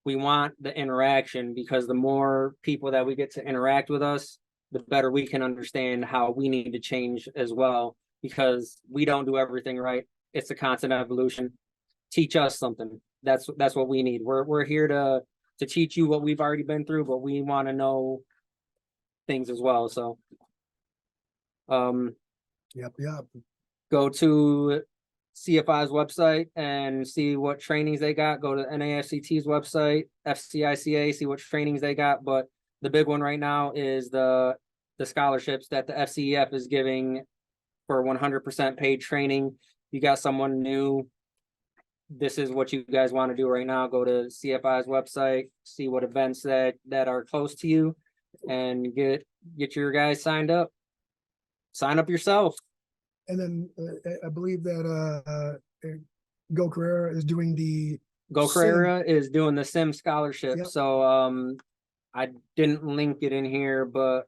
S1: We want the interaction, because the more people that we get to interact with us, the better we can understand how we need to change as well, because we don't do everything right. It's a constant evolution. Teach us something. That's what we need. We're here to teach you what we've already been through, but we want to know things as well. So
S2: Yep.
S1: go to CFI's website and see what trainings they got. Go to NAFCT's website, FCICA, see what trainings they got. But the big one right now is the scholarships that the FCEF is giving for 100% paid training. You got someone new, this is what you guys want to do right now. Go to CFI's website, see what events that are close to you, and get your guys signed up. Sign up yourself.
S2: And then I believe that Go Carrera is doing the
S1: SIM scholarship. Yep. So I didn't link it in here, but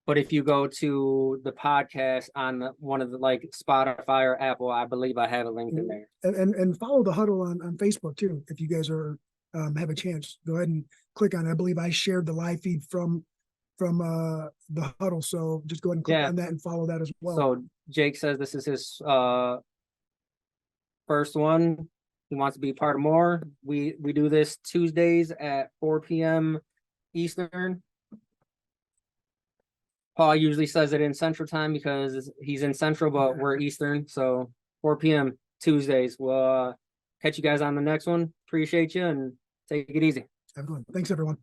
S1: if you go to the podcast on one of the like Spotify or Apple, I believe I have a link in there.
S2: And follow the Huddle on Facebook too. If you guys are have a chance, go ahead and click on it. I believe I shared the live feed from the Huddle, so just go ahead and click on that and follow that as well.
S1: So Jake says this is his first one. He wants to be part of more. We do this Tuesdays at 4 p.m. Eastern. Paul usually says it in Central Time because he's in Central, but we're Eastern. So 4 p.m. Tuesdays. We'll catch you guys on the next one. Appreciate you, and take it easy.
S2: Have a good one. Thanks, everyone.